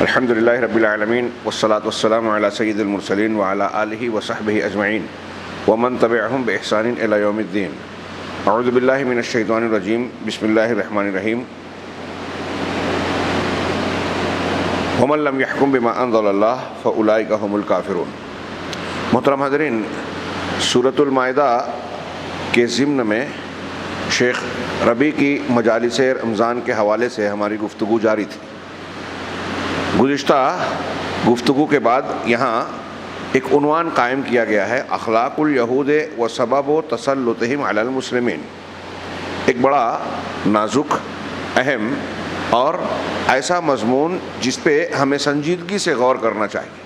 الحمد للہ رب العالمین والصلاة والسلام علی سید المرسلین وعلی آلہ وصحبہ اجمعین ومن تبعہم بإحسان الی یوم الدین. اعوذ باللہ من الشیطان الرجیم. بسم اللہ الرحمن الرحیم. ومن لم يحکم بما انزل اللہ فاولئک هم الکافرون. محترم حاضرین، سورۃ المائدہ کے ضمن میں شیخ ربیع کی مجالس رمضان کے حوالے سے ہماری گفتگو جاری تھی. گزشتہ گفتگو کے بعد یہاں ایک عنوان قائم کیا گیا ہے، اخلاق الیہود و سبب و تسلطہم علی المسلمین. ایک بڑا نازک، اہم اور ایسا مضمون جس پہ ہمیں سنجیدگی سے غور کرنا چاہیے.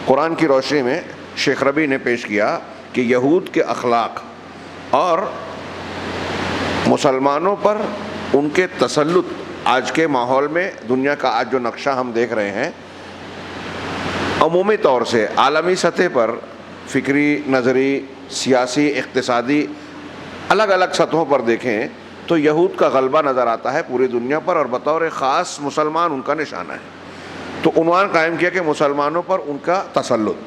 قرآن کی روشنی میں شیخ ربیع نے پیش کیا کہ یہود کے اخلاق اور مسلمانوں پر ان کے تسلط آج کے ماحول میں، دنیا کا آج جو نقشہ ہم دیکھ رہے ہیں، عمومی طور سے عالمی سطح پر فکری، نظری، سیاسی، اقتصادی الگ الگ سطحوں پر دیکھیں تو یہود کا غلبہ نظر آتا ہے پوری دنیا پر، اور بطور خاص مسلمان ان کا نشانہ ہے. تو عنوان قائم کیا کہ مسلمانوں پر ان کا تسلط.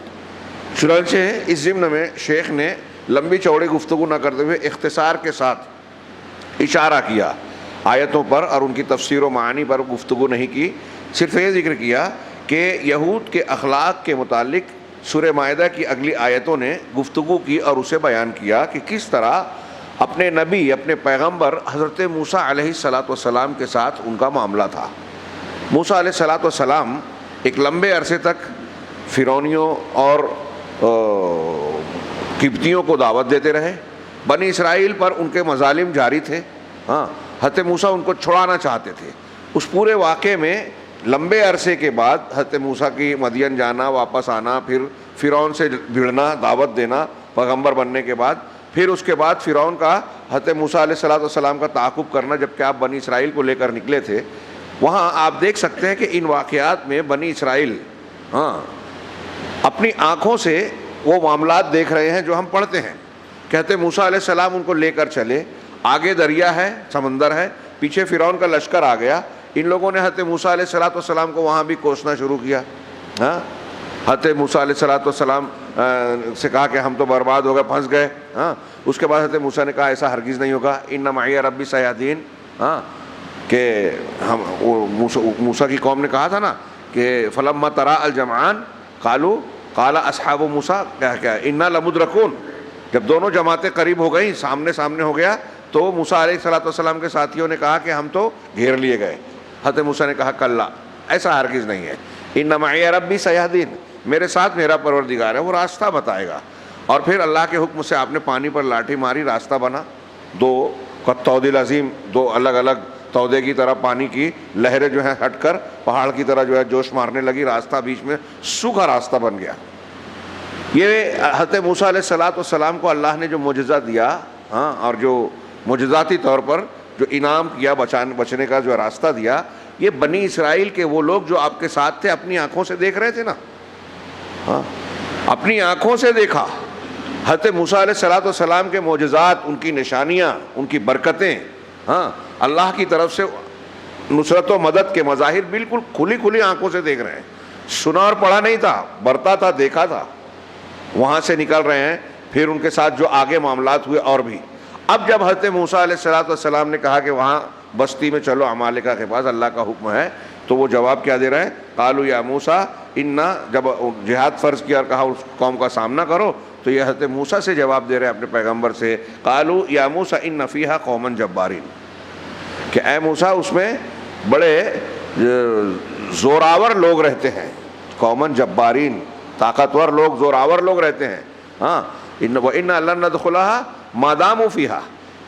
چنانچہ اس ضمن میں شیخ نے لمبی چوڑی گفتگو نہ کرتے ہوئے اختصار کے ساتھ اشارہ کیا، آیتوں پر اور ان کی تفسیر و معانی پر گفتگو نہیں کی. صرف یہ ذکر کیا کہ یہود کے اخلاق کے متعلق سورہ مائدہ کی اگلی آیتوں نے گفتگو کی اور اسے بیان کیا کہ کس طرح اپنے نبی، اپنے پیغمبر حضرت موسیٰ علیہ السلام کے ساتھ ان کا معاملہ تھا. موسیٰ علیہ السلام ایک لمبے عرصے تک فرعونیوں اور قبطیوں کو دعوت دیتے رہے. بنی اسرائیل پر ان کے مظالم جاری تھے. حضرت موسیٰ ان کو چھڑانا چاہتے تھے. اس پورے واقعے میں لمبے عرصے کے بعد حضرت موسیٰ کی مدین جانا، واپس آنا، پھر فرعون سے بھڑنا، دعوت دینا پیغمبر بننے کے بعد، پھر اس کے بعد فرعون کا حضرت موسیٰ علیہ السلام کا تعاقب کرنا جبکہ آپ بنی اسرائیل کو لے کر نکلے تھے. وہاں آپ دیکھ سکتے ہیں کہ ان واقعات میں بنی اسرائیل اپنی آنکھوں سے وہ معاملات دیکھ رہے ہیں جو ہم پڑھتے ہیں. کہتے موسیٰ علیہ السلام ان کو لے کر چلے، آگے دریا ہے، سمندر ہے، پیچھے فرعون کا لشکر آ گیا. ان لوگوں نے حضرت موسیٰ علیہ السلام کو وہاں بھی کوسنا شروع کیا. حضرت موسیٰ علیہ السلام سے کہا کہ ہم تو برباد ہو گئے، پھنس گئے. اس کے بعد حضرت موسیٰ نے کہا ایسا ہرگز نہیں ہوگا، ان معی ربی سیہدین. کہ ہم موسیٰ کی قوم نے کہا تھا نا کہ فلما ترا الجمعان قال اصحاب موسیٰ کیا انا لمدرکون. جب دونوں جماعتیں قریب ہو گئیں، سامنے ہو گیا، تو موسیٰ علیہ السلام کے ساتھیوں نے کہا کہ ہم تو گھیر لیے گئے. حضرت موسیٰ نے کہا کلا، ایسا ہرگز نہیں ہے. ان معی ربی سیہدین، میرے ساتھ میرا پروردگار ہے، وہ راستہ بتائے گا. اور پھر اللہ کے حکم سے آپ نے پانی پر لاٹھی ماری، راستہ بنا. دو کالطود العظیم، دو الگ الگ تودے کی طرح پانی کی لہریں جو ہیں ہٹ کر پہاڑ کی طرح جو ہے جوش مارنے لگی. راستہ بیچ میں سوکھا راستہ بن گیا. یہ حضرت موسیٰ علیہ السلام کو اللہ نے جو معجزہ دیا، اور جو معجزاتی طور پر جو انعام کیا، بچنے کا جو راستہ دیا، یہ بنی اسرائیل کے وہ لوگ جو آپ کے ساتھ تھے اپنی آنکھوں سے دیکھ رہے تھے نا. اپنی آنکھوں سے دیکھا حضرت موسیٰ علیہ السلام کے معجزات، ان کی نشانیاں، ان کی برکتیں، اللہ کی طرف سے نصرت و مدد کے مظاہر بالکل کھلی آنکھوں سے دیکھ رہے ہیں. سنا اور پڑھا نہیں تھا، برتا تھا، دیکھا تھا. وہاں سے نکل رہے ہیں، پھر ان کے ساتھ جو آگے معاملات ہوئے اور بھی. اب جب حضرت موسیٰ علیہ السلام نے کہا کہ وہاں بستی میں چلو، عمالقہ کے پاس اللہ کا حکم ہے، تو وہ جواب کیا دے رہے ہیں؟ قالوا یا موسیٰ انا، جب جہاد فرض کیا اور کہا اس قوم کا سامنا کرو، تو یہ حضرت موسیٰ سے جواب دے رہے ہیں اپنے پیغمبر سے. قالوا یا موسیٰ ان فیہا قوما جبارین، کہ اے موسیٰ اس میں بڑے زوراور لوگ رہتے ہیں. قوما جبارین، طاقتور لوگ، زوراور لوگ رہتے ہیں. وَإِنَّا لَن نَدْخُلَهَا مَا دَامُوا فِيهَا،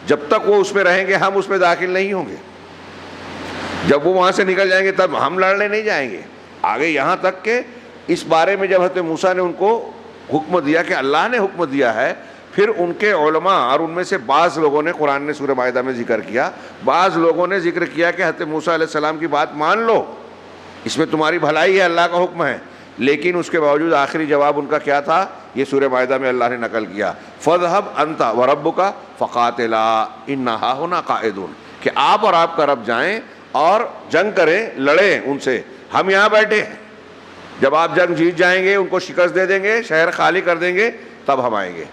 جب تک وہ اس میں رہیں گے ہم اس میں داخل نہیں ہوں گے. جب وہ وہاں سے نکل جائیں گے تب ہم لڑنے نہیں جائیں گے. آگے یہاں تک کہ اس بارے میں جب حضرت موسیٰ نے ان کو حکم دیا کہ اللہ نے حکم دیا ہے، پھر ان کے علماء اور ان میں سے بعض لوگوں نے، قرآن نے سورہ مائدہ میں ذکر کیا، بعض لوگوں نے ذکر کیا کہ حضرت موسیٰ علیہ السلام کی بات مان لو، اس میں تمہاری بھلائی ہے، اللہ کا حکم ہے. لیکن اس کے باوجود آخری جواب ان کا کیا تھا؟ یہ سورہ مائدہ میں اللہ نے نقل کیا، فَاذْهَبْ أَنْتَ وَرَبُّكَ فَقَاتِلَا إِنَّا هَاهُنَا قَاعِدُونَ، کہ آپ اور آپ کا رب جائیں اور جنگ کریں، لڑیں ان سے، ہم یہاں بیٹھے ہیں، جب آپ جنگ جیت جائیں گے، ان کو شکست دے دیں گے، شہر خالی کر دیں گے، تب ہم آئیں گے۔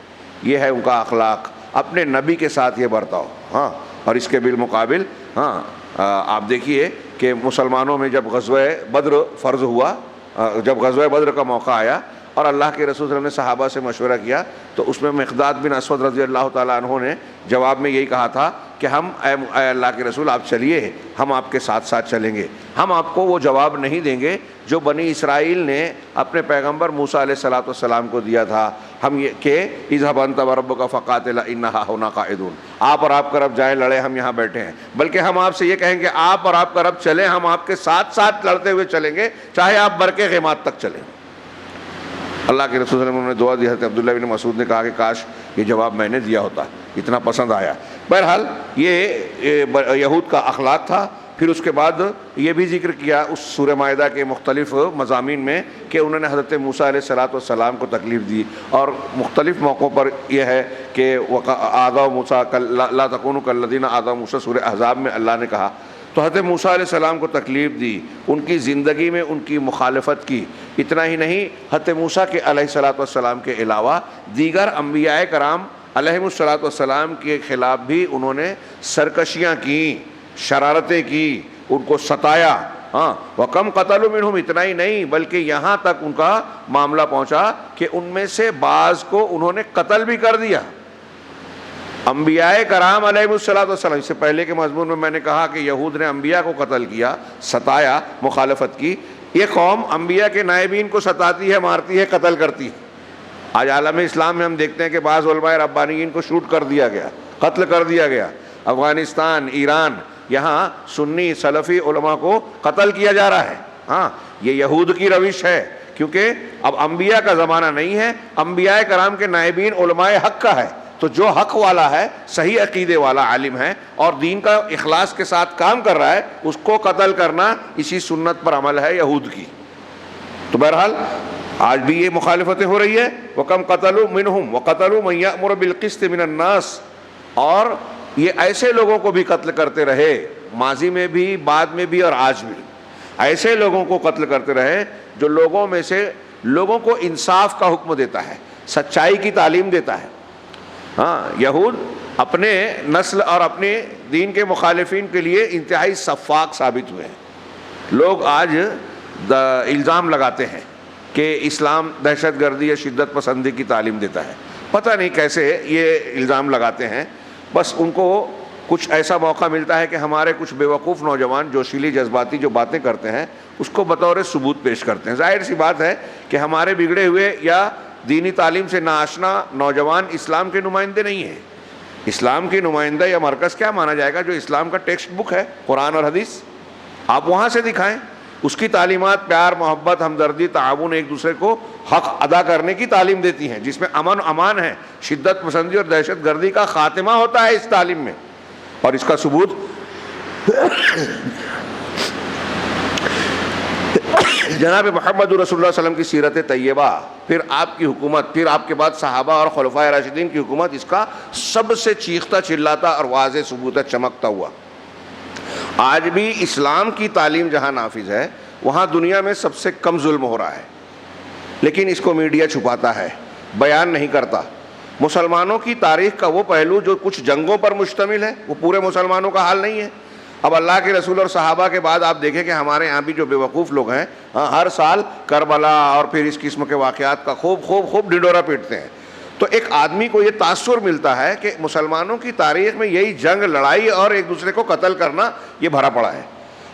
یہ ہے ان کا اخلاق، اپنے نبی کے ساتھ یہ برتاؤ۔ ہاں، اور اس کے بالمقابل آپ دیکھیے کہ مسلمانوں میں جب غزوہ بدر فرض ہوا، جب غزوہ بدر کا موقع آیا اور اللہ کے رسول صلی اللہ علیہ وسلم نے صحابہ سے مشورہ کیا، تو اس میں مقداد بن اسود رضی اللہ تعالیٰ عنہ نے جواب میں یہی کہا تھا کہ ہم اے اللہ کے رسول آپ چلیے، ہم آپ کے ساتھ ساتھ چلیں گے، ہم آپ کو وہ جواب نہیں دیں گے جو بنی اسرائیل نے اپنے پیغمبر موسیٰ علیہ السلام کو دیا تھا، ہم یہ کہ اذهب انت وربک فقاتلا انا ہاہنا قاعدون، آپ اور آپ کا رب جائیں لڑے، ہم یہاں بیٹھے ہیں۔ بلکہ ہم آپ سے یہ کہیں گے آپ اور آپ کا رب چلیں، ہم آپ کے ساتھ ساتھ لڑتے ہوئے چلیں گے، چاہے آپ برق غیمات تک چلیں۔ اللہ کے رسول صلی اللہ علیہ وسلم نے دعا دی، حضرت عبداللہ بن مسعود نے کہا کہ کاش یہ جواب میں نے دیا ہوتا، اتنا پسند آیا۔ بہرحال یہ یہود کا اخلاق تھا۔ پھر اس کے بعد یہ بھی ذکر کیا اس سورہ مائدہ کے مختلف مضامین میں کہ انہوں نے حضرت موسیٰ علیہ السلام کو تکلیف دی، اور مختلف موقعوں پر یہ ہے کہ آذوا موسیٰ لا تکونوا کالذین آذوا موسیٰ، سورہ احزاب میں اللہ نے کہا۔ تو حضرت موسیٰ علیہ السلام کو تکلیف دی، ان کی زندگی میں ان کی مخالفت کی۔ اتنا ہی نہیں، حضرت موسیٰ کے علیہ السلام کے علاوہ دیگر انبیاء کرام علیہم السلام کے خلاف بھی انہوں نے سرکشیاں کی، شرارتیں کی، ان کو ستایا۔ ہاں، وَكَمْ قَتَلُوا مِنْهُمْ، اتنا ہی نہیں بلکہ یہاں تک ان کا معاملہ پہنچا کہ ان میں سے بعض کو انہوں نے قتل بھی کر دیا۔ انبیاء کرام علیہ السلام، اس سے پہلے کے مضمون میں نے کہا کہ یہود نے انبیاء کو قتل کیا، ستایا، مخالفت کی۔ یہ قوم انبیاء کے نائبین کو ستاتی ہے، مارتی ہے، قتل کرتی ہے۔ آج عالم اسلام میں ہم دیکھتے ہیں کہ بعض علماء ربانیین کو شوٹ کر دیا گیا، قتل کر دیا گیا۔ افغانستان، ایران، یہاں سنی سلفی علماء کو قتل کیا جا رہا ہے۔ ہاں، یہ یہود کی روش ہے، کیونکہ اب انبیاء کا زمانہ نہیں ہے، انبیاء کرام کے نائبین علماء حق کا ہے۔ تو جو حق والا ہے، صحیح عقیدے والا عالم ہے اور دین کا اخلاص کے ساتھ کام کر رہا ہے، اس کو قتل کرنا اسی سنت پر عمل ہے یہود کی۔ تو بہرحال آج بھی یہ مخالفتیں ہو رہی ہے۔ وَكَمْ قَتَلُوا مِنْهُمْ وَقَتَلُوا مَنْ يَأْمُرُ بِالْقِسْطِ مِنَ النَّاسِ، اور یہ ایسے لوگوں کو بھی قتل کرتے رہے، ماضی میں بھی، بعد میں بھی، اور آج بھی ایسے لوگوں کو قتل کرتے رہے جو لوگوں میں سے لوگوں کو انصاف کا حکم دیتا ہے، سچائی کی تعلیم دیتا ہے۔ ہاں، یہود اپنے نسل اور اپنے دین کے مخالفین کے لیے انتہائی سفاک ثابت ہوئے ہیں۔ لوگ آج الزام لگاتے ہیں کہ اسلام دہشت گردی یا شدت پسندی کی تعلیم دیتا ہے۔ پتہ نہیں کیسے یہ الزام لگاتے ہیں، بس ان کو کچھ ایسا موقع ملتا ہے کہ ہمارے کچھ بیوقوف نوجوان جوشیلی جذباتی جو باتیں کرتے ہیں اس کو بطور ثبوت پیش کرتے ہیں۔ ظاہر سی بات ہے کہ ہمارے بگڑے ہوئے یا دینی تعلیم سے ناآشنا نوجوان اسلام کے نمائندے نہیں ہیں۔ اسلام کی نمائندہ یا مرکز کیا مانا جائے گا؟ جو اسلام کا ٹیکسٹ بک ہے، قرآن اور حدیث، آپ وہاں سے دکھائیں۔ اس کی تعلیمات پیار، محبت، ہمدردی، تعاون، ایک دوسرے کو حق ادا کرنے کی تعلیم دیتی ہیں، جس میں امن امان ہے، شدت پسندی اور دہشت گردی کا خاتمہ ہوتا ہے اس تعلیم میں۔ اور اس کا ثبوت جناب محمد رسول اللہ صلی اللہ علیہ وسلم کی سیرت طیبہ، پھر آپ کی حکومت، پھر آپ کے بعد صحابہ اور خلفائے راشدین کی حکومت، اس کا سب سے چیختا چلاتا اور واضح ثبوت ہے، چمکتا ہوا۔ آج بھی اسلام کی تعلیم جہاں نافذ ہے وہاں دنیا میں سب سے کم ظلم ہو رہا ہے، لیکن اس کو میڈیا چھپاتا ہے، بیان نہیں کرتا۔ مسلمانوں کی تاریخ کا وہ پہلو جو کچھ جنگوں پر مشتمل ہے وہ پورے مسلمانوں کا حال نہیں ہے۔ اب اللہ کے رسول اور صحابہ کے بعد آپ دیکھیں کہ ہمارے یہاں بھی جو بیوقوف لوگ ہیں ہر سال کربلا اور پھر اس قسم کے واقعات کا خوب ڈھنڈورا پیٹتے ہیں۔ تو ایک آدمی کو یہ تاثر ملتا ہے کہ مسلمانوں کی تاریخ میں یہی جنگ، لڑائی اور ایک دوسرے کو قتل کرنا یہ بھرا پڑا ہے۔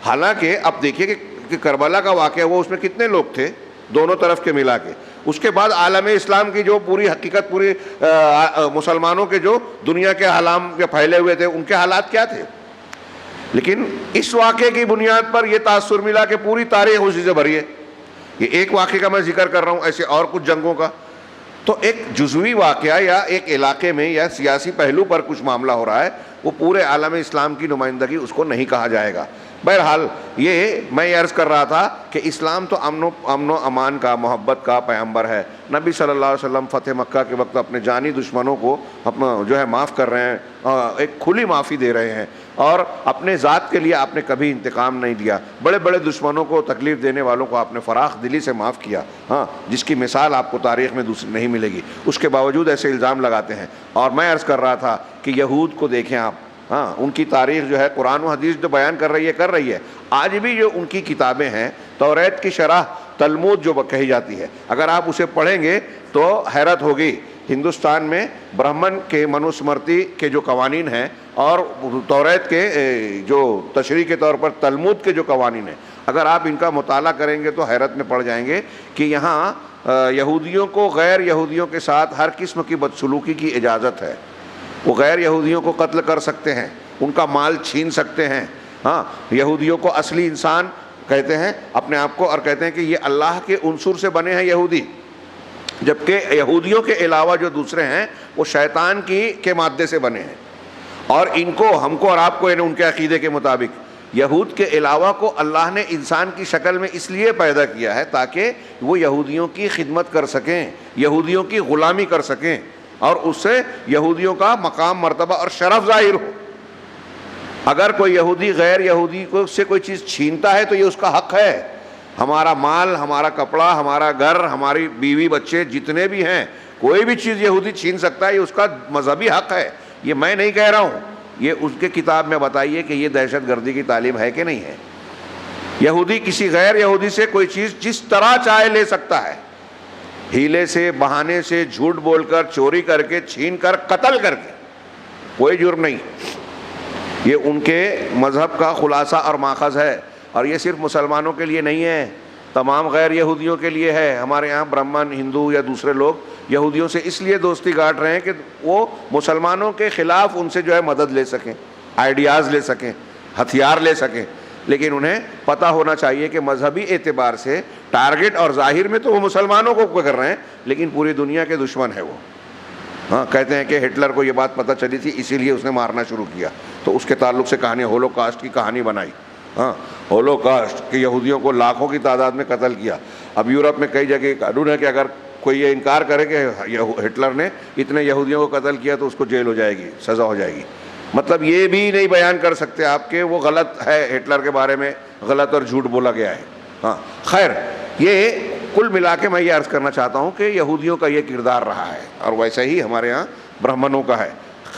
حالانکہ اب دیکھیے کہ کربلا کا واقعہ ہوا، اس میں کتنے لوگ تھے دونوں طرف کے ملا کے۔ اس کے بعد عالم اسلام کی جو پوری حقیقت، پوری مسلمانوں کے جو دنیا کے عالم کے پھیلے ہوئے تھے ان کے حالات کیا تھے۔ لیکن اس واقعے کی بنیاد پر یہ تاثر ملا کہ پوری تاریخ اسی سے بھری ہے۔ یہ ایک واقعے کا میں ذکر کر رہا ہوں، ایسے اور کچھ جنگوں کا۔ تو ایک جزوی واقعہ یا ایک علاقے میں یا سیاسی پہلو پر کچھ معاملہ ہو رہا ہے، وہ پورے عالم اسلام کی نمائندگی اس کو نہیں کہا جائے گا۔ بہرحال یہ میں یہ عرض کر رہا تھا کہ اسلام تو امن و امان کا، محبت کا پیغمبر ہے۔ نبی صلی اللہ علیہ وسلم فتح مکہ کے وقت اپنے جانی دشمنوں کو اپنا جو ہے معاف کر رہے ہیں، ایک کھلی معافی دے رہے ہیں، اور اپنے ذات کے لیے آپ نے کبھی انتقام نہیں دیا۔ بڑے بڑے دشمنوں کو، تکلیف دینے والوں کو آپ نے فراخ دلی سے معاف کیا، ہاں، جس کی مثال آپ کو تاریخ میں دوسری نہیں ملے گی۔ اس کے باوجود ایسے الزام لگاتے ہیں۔ اور میں عرض کر رہا تھا کہ یہود کو دیکھیں آپ، ہاں، ان کی تاریخ جو ہے قرآن و حدیث جو بیان کر رہی ہے۔ آج بھی جو ان کی کتابیں ہیں، توریت کی شرح تلمود جو کہی جاتی ہے، اگر آپ اسے پڑھیں گے تو حیرت ہوگی۔ ہندوستان میں برہمن کے منوسمرتی کے جو قوانین ہیں اور توریت کے جو تشریح کے طور پر تلمود کے جو قوانین ہیں، اگر آپ ان کا مطالعہ کریں گے تو حیرت میں پڑ جائیں گے کہ یہاں یہودیوں کو غیر یہودیوں کے ساتھ ہر قسم کی بدسلوکی کی اجازت ہے۔ وہ غیر یہودیوں کو قتل کر سکتے ہیں، ان کا مال چھین سکتے ہیں، ہاں، یہودیوں کو اصلی انسان کہتے ہیں اپنے آپ کو، اور کہتے ہیں کہ یہ اللہ کے عنصر سے بنے ہیں یہودی، جبکہ یہودیوں کے علاوہ جو دوسرے ہیں وہ شیطان کے مادے سے بنے ہیں۔ اور ان کو، ہم کو اور آپ کو، ان کے عقیدے کے مطابق یہود کے علاوہ کو اللہ نے انسان کی شکل میں اس لیے پیدا کیا ہے تاکہ وہ یہودیوں کی خدمت کر سکیں، یہودیوں کی غلامی کر سکیں، اور اس سے یہودیوں کا مقام، مرتبہ اور شرف ظاہر ہو۔ اگر کوئی یہودی غیر یہودی کو سے کوئی چیز چھینتا ہے تو یہ اس کا حق ہے۔ ہمارا مال، ہمارا کپڑا، ہمارا گھر، ہماری بیوی بچے جتنے بھی ہیں، کوئی بھی چیز یہودی چھین سکتا ہے، یہ اس کا مذہبی حق ہے۔ یہ میں نہیں کہہ رہا ہوں، یہ اس کے کتاب میں بتائیے کہ یہ دہشت گردی کی تعلیم ہے کہ نہیں ہے۔ یہودی کسی غیر یہودی سے کوئی چیز جس طرح چاہے لے سکتا ہے، ہیلے سے، بہانے سے، جھوٹ بول کر، چوری کر کے، چھین کر، قتل کر کے، کوئی جرم نہیں۔ یہ ان کے مذہب کا خلاصہ اور ماخذ ہے، اور یہ صرف مسلمانوں کے لیے نہیں ہے، تمام غیر یہودیوں کے لیے ہے۔ ہمارے یہاں برہمن، ہندو یا دوسرے لوگ یہودیوں سے اس لیے دوستی گاٹ رہے ہیں کہ وہ مسلمانوں کے خلاف ان سے جو ہے مدد لے سکیں، آئیڈیاز لے سکیں، ہتھیار لے سکیں، لیکن انہیں پتہ ہونا چاہیے کہ مذہبی اعتبار سے ٹارگٹ اور ظاہر میں تو وہ مسلمانوں کو کر رہے ہیں، لیکن پوری دنیا کے دشمن ہے وہ۔ ہاں، کہتے ہیں کہ ہٹلر کو یہ بات پتہ چلی تھی اسی لیے اس نے مارنا شروع کیا، تو اس کے تعلق سے کہانی ہولوکاسٹ کی کہانی بنائی۔ ہاں، ہولوکاسٹ کہ یہودیوں کو لاکھوں کی تعداد میں قتل کیا۔ اب یورپ میں کئی جگہ قانون ہے کہ اگر کوئی یہ انکار کرے کہ ہٹلر نے اتنے یہودیوں کو قتل کیا تو اس کو جیل ہو جائے گی، سزا ہو جائے گی۔ مطلب یہ بھی نہیں بیان کر سکتے آپ کہ وہ غلط ہے، ہٹلر کے بارے میں غلط اور جھوٹ بولا گیا ہے۔ ہاں، خیر، یہ کل ملا کے میں یہ عرض کرنا چاہتا ہوں کہ یہودیوں کا یہ کردار رہا ہے، اور ویسے ہی ہمارے ہاں برہمنوں کا ہے۔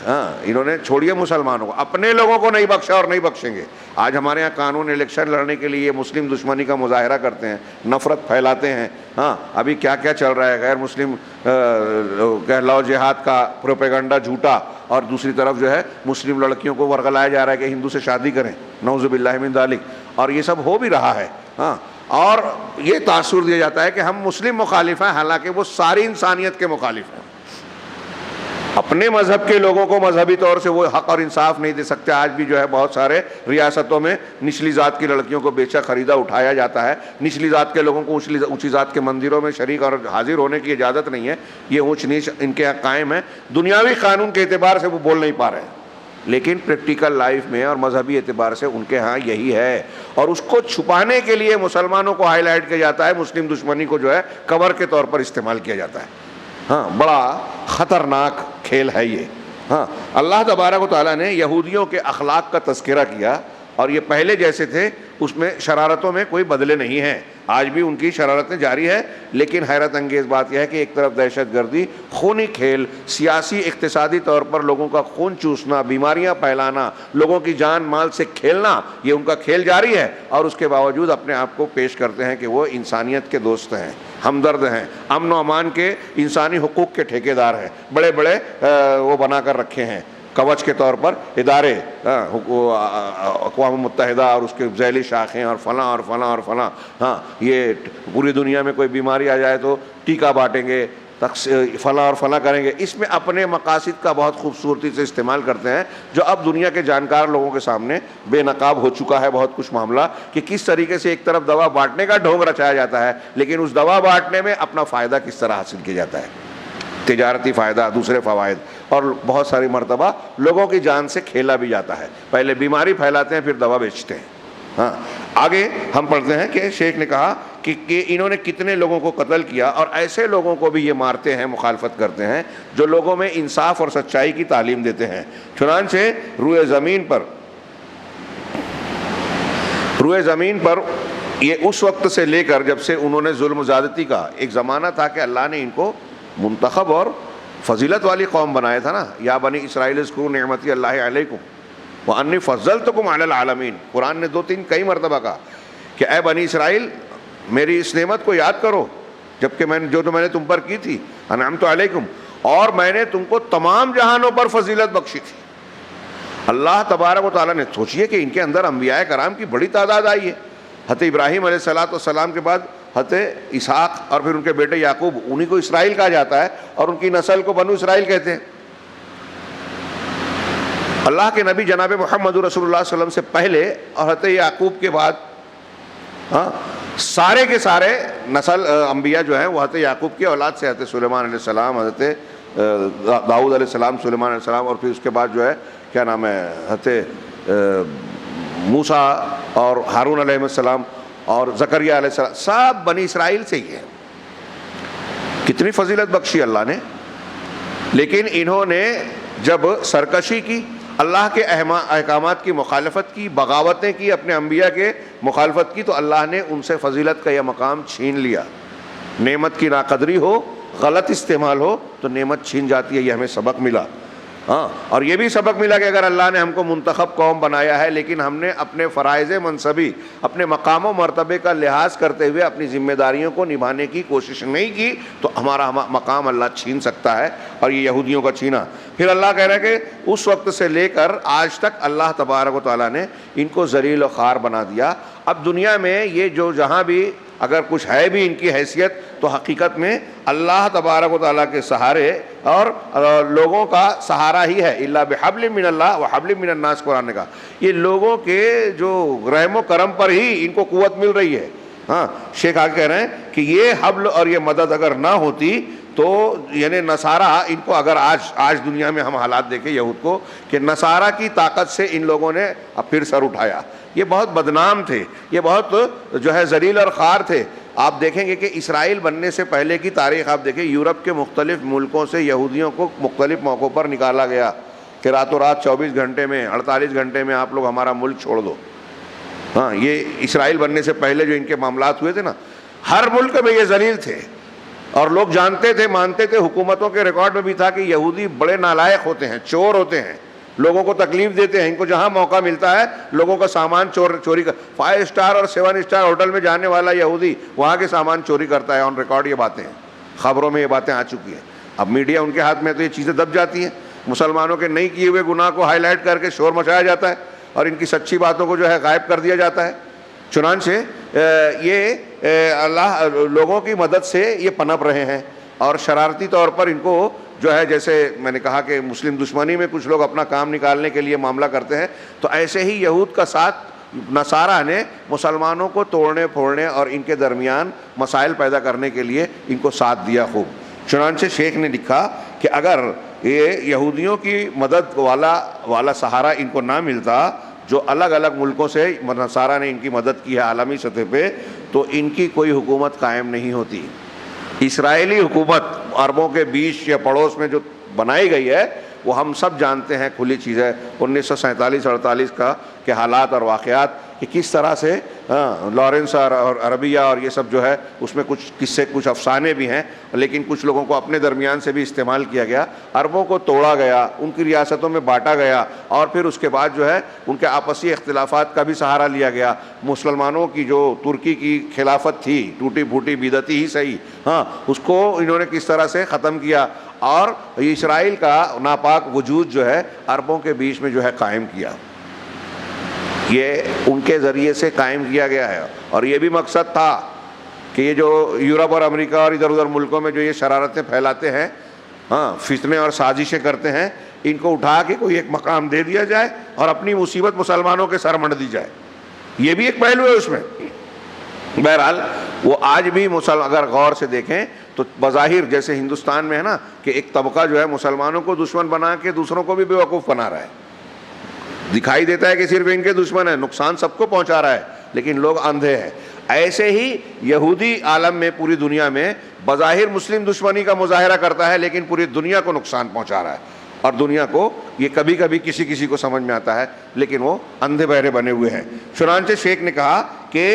ہاں، انہوں نے چھوڑیے مسلمانوں کو، اپنے لوگوں کو نہیں بخشا اور نہیں بخشیں گے۔ آج ہمارے ہاں قانون الیکشن لڑنے کے لیے مسلم دشمنی کا مظاہرہ کرتے ہیں، نفرت پھیلاتے ہیں۔ ہاں، ابھی کیا کیا چل رہا ہے، غیر مسلم کہلاؤ جہاد کا پروپیگنڈا جھوٹا، اور دوسری طرف جو ہے مسلم لڑکیوں کو ورغلایا جا رہا ہے کہ ہندو سے شادی کریں، نعوذ باللہ من ذالک، اور یہ سب ہو بھی رہا ہے۔ ہاں، اور یہ تاثر دیا جاتا ہے کہ ہم مسلم مخالف ہیں، حالانکہ وہ ساری انسانیت کے مخالف ہیں۔ اپنے مذہب کے لوگوں کو مذہبی طور سے وہ حق اور انصاف نہیں دے سکتے۔ آج بھی جو ہے بہت سارے ریاستوں میں نچلی ذات کی لڑکیوں کو بیچا خریدا اٹھایا جاتا ہے، نچلی ذات کے لوگوں کو اونچی ذات کے مندروں میں شریک اور حاضر ہونے کی اجازت نہیں ہے۔ یہ اونچ نیچ ان کے یہاں قائم ہے، دنیاوی قانون کے اعتبار سے وہ بول نہیں پا رہے ہیں، لیکن پریکٹیکل لائف میں اور مذہبی اعتبار سے ان کے ہاں یہی ہے، اور اس کو چھپانے کے لیے مسلمانوں کو ہائی لائٹ کیا جاتا ہے، مسلم دشمنی کو جو ہے کور کے طور پر استعمال کیا جاتا ہے۔ ہاں، بڑا خطرناک کھیل ہے یہ۔ ہاں، اللہ تبارک و تعالیٰ نے یہودیوں کے اخلاق کا تذکرہ کیا، اور یہ پہلے جیسے تھے اس میں شرارتوں میں کوئی بدلے نہیں ہیں، آج بھی ان کی شرارتیں جاری ہے، لیکن حیرت انگیز بات یہ ہے کہ ایک طرف دہشت گردی، خونی کھیل، سیاسی اقتصادی طور پر لوگوں کا خون چوسنا، بیماریاں پھیلانا، لوگوں کی جان مال سے کھیلنا، یہ ان کا کھیل جاری ہے، اور اس کے باوجود اپنے آپ کو پیش کرتے ہیں کہ وہ انسانیت کے دوست ہیں، ہمدرد ہیں، امن و امان کے، انسانی حقوق کے ٹھیکیدار ہیں، بڑے بڑے وہ بنا کر رکھے ہیں کوچ کے طور پر ادارے، اقوام متحدہ اور اس کے ذیلی شاخیں اور فلاں اور فلاں اور فلاں۔ ہاں، یہ پوری دنیا میں کوئی بیماری آ جائے تو ٹیکہ بانٹیں گے، فلاں اور فلاں کریں گے، اس میں اپنے مقاصد کا بہت خوبصورتی سے استعمال کرتے ہیں، جو اب دنیا کے جانکار لوگوں کے سامنے بے نقاب ہو چکا ہے بہت کچھ معاملہ، کہ کس طریقے سے ایک طرف دوا بانٹنے کا ڈھونگ رچایا جاتا ہے، لیکن اس دوا بانٹنے میں اپنا فائدہ کس طرح حاصل کیا جاتا ہے، تجارتی فائدہ، دوسرے فوائد، اور بہت ساری مرتبہ لوگوں کی جان سے کھیلا بھی جاتا ہے۔ پہلے بیماری پھیلاتے ہیں، پھر دوا بیچتے ہیں۔ ہاں آگے ہم پڑھتے ہیں کہ شیخ نے کہا کہ انہوں نے کتنے لوگوں کو قتل کیا، اور ایسے لوگوں کو بھی یہ مارتے ہیں، مخالفت کرتے ہیں جو لوگوں میں انصاف اور سچائی کی تعلیم دیتے ہیں۔ چنانچہ روئے زمین پر یہ اس وقت سے لے کر جب سے انہوں نے ظلم و زیادتی کا، ایک زمانہ تھا کہ اللہ نے ان کو منتخب اور فضیلت والی قوم بنایا تھا نا، یا بنی اسرائیل اذکروا نعمتی اللہ علیکم وانی فضلتکم علی العالمین۔ قرآن نے 2-3 کئی مرتبہ کہا کہ اے بنی اسرائیل میری اس نعمت کو یاد کرو جبکہ میں نے تم پر کی تھی، انعمت علیکم، اور میں نے تم کو تمام جہانوں پر فضیلت بخشی تھی۔ اللہ تبارک و تعالیٰ نے، سوچئے کہ ان کے اندر انبیاء کرام کی بڑی تعداد آئی ہے۔ حضرت ابراہیم علیہ السلام کے بعد حضرت اسحاق اور پھر ان کے بیٹے یعقوب، انہی کو اسرائیل کہا جاتا ہے، اور ان کی نسل کو بنو اسرائیل کہتے ہیں۔ اللہ کے نبی جناب محمد رسول اللہ صلی اللہ علیہ وسلم سے پہلے اور حضرت یعقوب کے بعد سارے کے سارے نسل انبیاء جو ہیں وہ حضرت یعقوب کی اولاد سے، حضرت سلیمان علیہ السلام، حضرت داؤد علیہ السلام، سلیمان علیہ السلام، اور پھر اس کے بعد جو ہے کیا نام ہے حضرت موسیٰ اور ہارون علیہ السلام اور زکریہ علیہ السلام، سب بنی اسرائیل سے ہی ہیں۔ کتنی فضیلت بخشی اللہ نے، لیکن انہوں نے جب سرکشی کی، اللہ کے احکامات کی مخالفت کی، بغاوتیں کی، اپنے انبیاء کے مخالفت کی، تو اللہ نے ان سے فضیلت کا یہ مقام چھین لیا۔ نعمت کی ناقدری ہو، غلط استعمال ہو تو نعمت چھین جاتی ہے، یہ ہمیں سبق ملا۔ اور یہ بھی سبق ملا کہ اگر اللہ نے ہم کو منتخب قوم بنایا ہے لیکن ہم نے اپنے فرائض منصبی، اپنے مقام و مرتبے کا لحاظ کرتے ہوئے اپنی ذمہ داریوں کو نبھانے کی کوشش نہیں کی تو ہمارا مقام اللہ چھین سکتا ہے، اور یہ یہودیوں کا چھینا۔ پھر اللہ کہہ رہا ہے کہ اس وقت سے لے کر آج تک اللہ تبارک و تعالیٰ نے ان کو ذلیل و خوار بنا دیا۔ اب دنیا میں یہ جو جہاں بھی اگر کچھ ہے بھی ان کی حیثیت تو حقیقت میں اللہ تبارک و تعالیٰ کے سہارے اور لوگوں کا سہارا ہی ہے۔ الا بحبل من اللہ وحبل من الناس، قرآن نے کہا یہ لوگوں کے جو رحم و کرم پر ہی ان کو قوت مل رہی ہے۔ شیخ آگے کہہ رہے ہیں کہ یہ حبل اور یہ مدد اگر نہ ہوتی تو یعنی نصارہ ان کو، اگر آج دنیا میں ہم حالات دیکھیں یہود کو کہ نصارہ کی طاقت سے ان لوگوں نے اب پھر سر اٹھایا، یہ بہت بدنام تھے، یہ بہت جو ہے ذلیل اور خوار تھے۔ آپ دیکھیں گے کہ اسرائیل بننے سے پہلے کی تاریخ آپ دیکھیں، یورپ کے مختلف ملکوں سے یہودیوں کو مختلف موقعوں پر نکالا گیا کہ راتوں رات 24 گھنٹے میں 48 گھنٹے میں آپ لوگ ہمارا ملک چھوڑ دو۔ یہ اسرائیل بننے سے پہلے جو ان کے معاملات ہوئے تھے نا، ہر ملک میں یہ ذلیل تھے، اور لوگ جانتے تھے، مانتے تھے، حکومتوں کے ریکارڈ میں بھی تھا کہ یہودی بڑے نالائق ہوتے ہیں، چور ہوتے ہیں، لوگوں کو تکلیف دیتے ہیں، ان کو جہاں موقع ملتا ہے لوگوں کا سامان چوری کر 5 اسٹار اور 7 اسٹار ہوٹل میں جانے والا یہودی وہاں کے سامان چوری کرتا ہے، آن ریکارڈ یہ باتیں ہیں، خبروں میں یہ باتیں آ چکی ہیں۔ اب میڈیا ان کے ہاتھ میں تو یہ چیزیں دب جاتی ہیں، مسلمانوں کے نہیں کیے ہوئے گناہ کو ہائی لائٹ کر کے شور مچایا جاتا ہے اور ان کی سچی باتوں کو جو ہے غائب کر دیا جاتا ہے۔ چنانچہ یہ اللہ لوگوں کی مدد سے یہ پنپ رہے ہیں، اور شرارتی طور پر ان کو جو ہے، جیسے میں نے کہا کہ مسلم دشمنی میں کچھ لوگ اپنا کام نکالنے کے لیے معاملہ کرتے ہیں، تو ایسے ہی یہود کا ساتھ نصارہ نے مسلمانوں کو توڑنے پھوڑنے اور ان کے درمیان مسائل پیدا کرنے کے لیے ان کو ساتھ دیا خوب۔ چنانچہ شیخ نے لکھا کہ اگر یہ یہودیوں کی مدد والا سہارا ان کو نہ ملتا جو الگ الگ ملکوں سے نصارہ نے ان کی مدد کی ہے عالمی سطح پہ، تو ان کی کوئی حکومت قائم نہیں ہوتی۔ اسرائیلی حکومت عربوں کے بیچ یا پڑوس میں جو بنائی گئی ہے وہ ہم سب جانتے ہیں، کھلی چیز ہے، 1947-48 کا کے حالات اور واقعات کہ کس طرح سے لارنس اور عربیہ اور یہ سب جو ہے اس میں کچھ قصے کچھ افسانے بھی ہیں، لیکن کچھ لوگوں کو اپنے درمیان سے بھی استعمال کیا گیا، عربوں کو توڑا گیا، ان کی ریاستوں میں بانٹا گیا، اور پھر اس کے بعد جو ہے ان کے آپسی اختلافات کا بھی سہارا لیا گیا۔ مسلمانوں کی جو ترکی کی خلافت تھی، ٹوٹی پھوٹی بدعتی ہی صحیح، اس کو انہوں نے کس طرح سے ختم کیا، اور اسرائیل کا ناپاک وجود جو ہے عربوں کے بیچ میں جو ہے قائم کیا، یہ ان کے ذریعے سے قائم کیا گیا ہے۔ اور یہ بھی مقصد تھا کہ یہ جو یورپ اور امریکہ اور ادھر ادھر ملکوں میں جو یہ شرارتیں پھیلاتے ہیں، فتنے اور سازشیں کرتے ہیں، ان کو اٹھا کے کوئی ایک مقام دے دیا جائے اور اپنی مصیبت مسلمانوں کے سر منڈ دی جائے، یہ بھی ایک پہلو ہے اس میں۔ بہرحال وہ آج بھی اگر غور سے دیکھیں تو بظاہر جیسے ہندوستان میں ہے نا کہ ایک طبقہ جو ہے مسلمانوں کو دشمن بنا کے دوسروں کو بھی بیوقوف بنا رہا ہے، دکھائی دیتا ہے کہ صرف ان کے دشمن ہیں, نقصان سب کو پہنچا رہا ہے, لیکن لوگ اندھے ہیں. ایسے ہی یہودی عالم میں, پوری دنیا میں بظاہر مسلم دشمنی کا مظاہرہ کرتا ہے, لیکن پوری دنیا کو نقصان پہنچا رہا ہے. اور دنیا کو یہ کبھی کبھی کسی کسی کو سمجھ میں آتا ہے, لیکن وہ اندھے بہرے بنے ہوئے ہیں. چنانچہ شیخ نے کہا کہ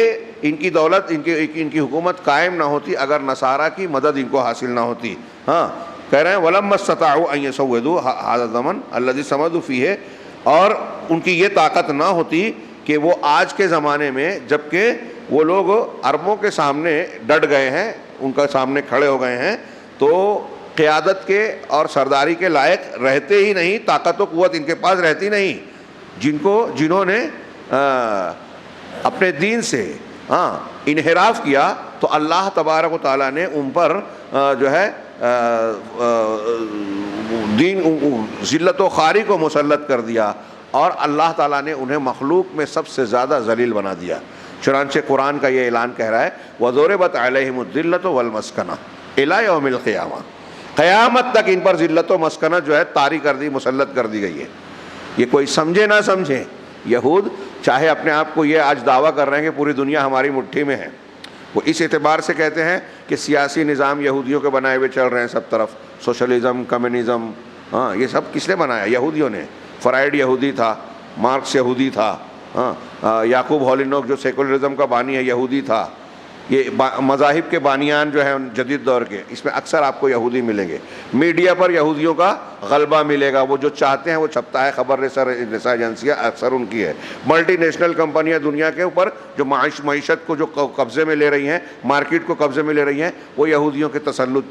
ان کی دولت, ان کی حکومت قائم نہ ہوتی اگر نصارہ کی مدد ان کو حاصل نہ ہوتی. ہاں, کہہ رہے ہیں وَلَمَّا اسْتَطَاعُوا أَن يَسَوِّدُوا هَذَا الزَّمَنَ الَّذِي صَمَدُوا فِيهِ, اور ان کی یہ طاقت نہ ہوتی کہ وہ آج کے زمانے میں, جبکہ وہ لوگ عربوں کے سامنے ڈٹ گئے ہیں, ان کا سامنے کھڑے ہو گئے ہیں, تو قیادت کے اور سرداری کے لائق رہتے ہی نہیں, طاقت و قوت ان کے پاس رہتی نہیں. جنہوں نے اپنے دین سے انحراف کیا, تو اللہ تبارک و تعالیٰ نے ان پر جو ہے دین ذلت و خواری کو مسلط کر دیا, اور اللہ تعالیٰ نے انہیں مخلوق میں سب سے زیادہ ذلیل بنا دیا. چنانچہ قرآن کا یہ اعلان کہہ رہا ہے وَضُرِبَتْ عَلَيْهِمُ الذِّلَّةُ وَالْمَسْكَنَةُ إِلَىٰ يَوْمِ الْقِيَامَةِ, قیامت تک ان پر ذلت و مسکنت جو ہے طاری کر دی, مسلط کر دی گئی ہے. یہ کوئی سمجھے نہ سمجھے, یہود چاہے اپنے آپ کو یہ آج دعویٰ کر رہے ہیں کہ پوری دنیا ہماری مٹھی میں ہے, وہ اس اعتبار سے کہتے ہیں کہ سیاسی نظام یہودیوں کے بنائے ہوئے چل رہے ہیں سب طرف, سوشلزم, کمیونزم, ہاں یہ سب کس نے بنایا؟ یہودیوں نے. فرائڈ یہودی تھا, مارکس یہودی تھا, یعقوب ہولینوک جو سیکولرزم کا بانی ہے یہودی تھا. یہ مذاہب کے بانیان جو ہیں جدید دور کے, اس میں اکثر آپ کو یہودی ملیں گے. میڈیا پر یہودیوں کا غلبہ ملے گا, وہ جو چاہتے ہیں وہ چھپتا ہے, خبر رساں ایجنسیاں اکثر ان کی ہے. ملٹی نیشنل کمپنیاں دنیا کے اوپر جو معیشت کو جو قبضے میں لے رہی ہیں, مارکیٹ کو قبضے میں لے رہی ہیں, وہ یہودیوں کے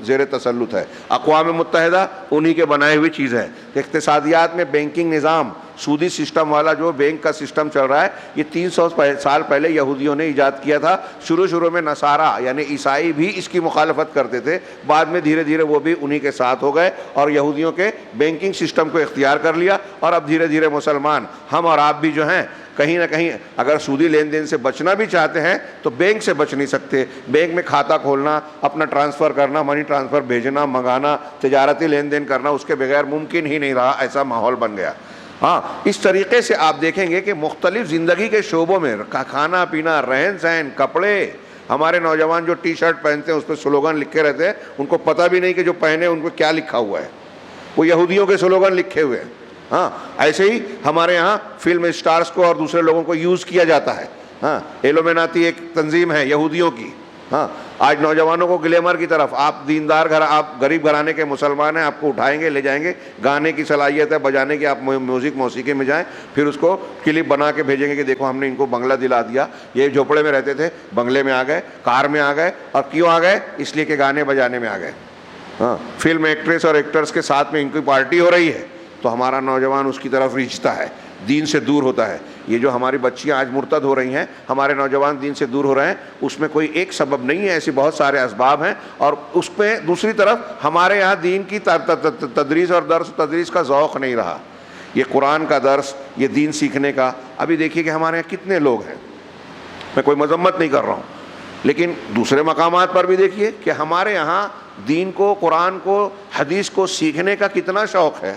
زیر تسلط ہے. اقوام متحدہ انہی کے بنائے ہوئی چیز ہے. اقتصادیات میں بینکنگ نظام, سودی سسٹم والا جو بینک کا سسٹم چل رہا ہے, یہ 300 سال پہلے یہودیوں نے ایجاد کیا تھا. شروع میں نصارہ یعنی عیسائی بھی اس کی مخالفت کرتے تھے, بعد میں دھیرے دھیرے وہ بھی انہی کے ساتھ ہو گئے اور یہودیوں کے بینکنگ سسٹم کو اختیار کر لیا. اور اب دھیرے دھیرے مسلمان, ہم اور آپ بھی جو ہیں, کہیں نہ کہیں اگر سودی لین دین سے بچنا بھی چاہتے ہیں تو بینک سے بچ نہیں سکتے. بینک میں کھاتا کھولنا, اپنا ٹرانسفر کرنا, منی ٹرانسفر بھیجنا, منگانا, تجارتی لین دین کرنا اس کے بغیر ممکن ہی نہیں رہا, ایسا ماحول بن گیا. ہاں, اس طریقے سے آپ دیکھیں گے کہ مختلف زندگی کے شعبوں میں, کھانا پینا, رہن سہن, کپڑے, ہمارے نوجوان جو ٹی شرٹ پہنتے ہیں اس پہ سلوگن لکھے رہتے ہیں, ان کو پتہ بھی نہیں کہ جو پہنے ان کو کیا لکھا ہوا ہے, وہ یہودیوں کے سلوگن لکھے ہوئے ہیں. ہاں, ایسے ہی ہمارے یہاں فلم اسٹارز کو اور دوسرے لوگوں کو یوز کیا جاتا ہے. ہاں, ایلومیناتی ایک تنظیم ہے یہودیوں کی. ہاں, آج نوجوانوں کو گلیمر کی طرف, آپ دیندار آپ غریب گھرانے کے مسلمان ہیں, آپ کو اٹھائیں گے, لے جائیں گے, گانے کی صلاحیت ہے, بجانے کی, آپ موسیقی میں جائیں, پھر اس کو کلپ بنا کے بھیجیں گے کہ دیکھو ہم نے ان کو بنگلہ دلا دیا, یہ جھوپڑے میں رہتے تھے, بنگلے میں آ گئے, کار میں آ گئے. اور کیوں آ گئے؟ اس لیے کہ گانے بجانے میں آ گئے. ہاں, فلم ایکٹریس اور ایکٹرز کے ساتھ میں ان کی پارٹی ہو رہی ہے, تو ہمارا نوجوان اس کی طرف ریچھتا ہے, دین سے دور ہوتا ہے. یہ جو ہماری بچیاں آج مرتد ہو رہی ہیں, ہمارے نوجوان دین سے دور ہو رہے ہیں, اس میں کوئی ایک سبب نہیں ہے, ایسے بہت سارے اسباب ہیں. اور اس پہ دوسری طرف ہمارے یہاں دین کی تدریس اور درس و تدریس کا ذوق نہیں رہا. یہ قرآن کا درس, یہ دین سیکھنے کا, ابھی دیکھیے کہ ہمارے یہاں کتنے لوگ ہیں, میں کوئی مذمت نہیں کر رہا ہوں, لیکن دوسرے مقامات پر بھی دیکھیے کہ ہمارے یہاں دین کو, قرآن کو, حدیث کو سیکھنے کا کتنا شوق ہے.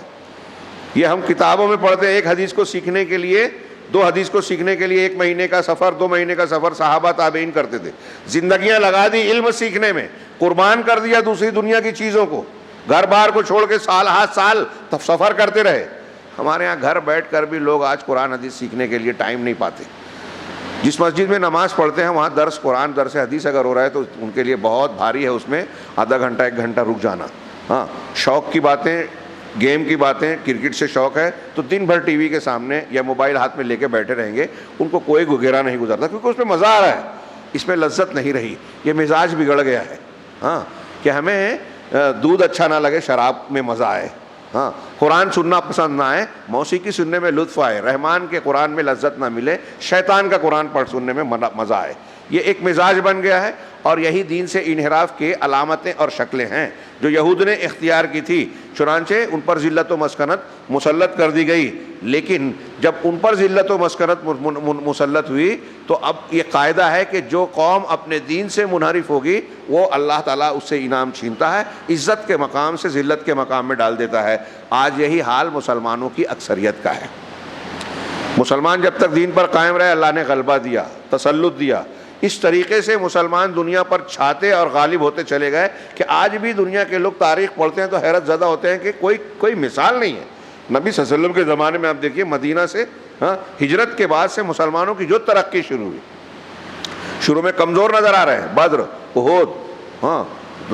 یہ ہم کتابوں میں پڑھتے ہیں, ایک حدیث کو سیکھنے کے لیے, 2 حدیث کو سیکھنے کے لیے 1 مہینے کا سفر, 2 مہینے کا سفر صحابہ تابعین کرتے تھے. زندگیاں لگا دی علم سیکھنے میں, قربان کر دیا دوسری دنیا کی چیزوں کو, گھر بار کو چھوڑ کے سال ہاتھ سال سفر کرتے رہے. ہمارے ہاں گھر بیٹھ کر بھی لوگ آج قرآن حدیث سیکھنے کے لیے ٹائم نہیں پاتے. جس مسجد میں نماز پڑھتے ہیں وہاں درس قرآن, درس حدیث اگر ہو رہا ہے تو ان کے لیے بہت بھاری ہے, اس میں آدھا گھنٹہ 1 گھنٹہ رک جانا. ہاں, شوق کی باتیں, گیم کی باتیں, کرکٹ سے شوق ہے تو دن بھر ٹی وی کے سامنے یا موبائل ہاتھ میں لے کے بیٹھے رہیں گے, ان کو کوئی گگیرا نہیں گزرتا, کیونکہ اس میں مزہ آ رہا ہے, اس میں لذت نہیں رہی. یہ مزاج بگڑ گیا ہے. ہاں, کہ ہمیں دودھ اچھا نہ لگے, شراب میں مزہ آئے. ہاں, قرآن سننا پسند نہ آئے, موسیقی سننے میں لطف آئے, رحمان کے قرآن میں لذت نہ ملے, شیطان کا قرآن پڑھ سننے میں مزہ آئے. یہ ایک مزاج بن گیا ہے, اور یہی دین سے انحراف کے علامتیں اور شکلیں ہیں جو یہود نے اختیار کی تھی. چنانچہ ان پر ذلت و مسکنت مسلط کر دی گئی. لیکن جب ان پر ذلت و مسکنت مسلط ہوئی تو اب یہ قاعدہ ہے کہ جو قوم اپنے دین سے منحرف ہوگی وہ اللہ تعالیٰ اس سے انعام چھینتا ہے, عزت کے مقام سے ذلت کے مقام میں ڈال دیتا ہے. آج یہی حال مسلمانوں کی اکثریت کا ہے. مسلمان جب تک دین پر قائم رہے اللہ نے غلبہ دیا، تسلط دیا. اس طریقے سے مسلمان دنیا پر چھاتے اور غالب ہوتے چلے گئے کہ آج بھی دنیا کے لوگ تاریخ پڑھتے ہیں تو حیرت زدہ ہوتے ہیں کہ کوئی مثال نہیں ہے. نبی صلی اللہ علیہ وسلم کے زمانے میں آپ دیکھیے مدینہ سے ہجرت کے بعد سے مسلمانوں کی جو ترقی شروع ہوئی. شروع میں کمزور نظر آ رہے ہیں، بدر، احد،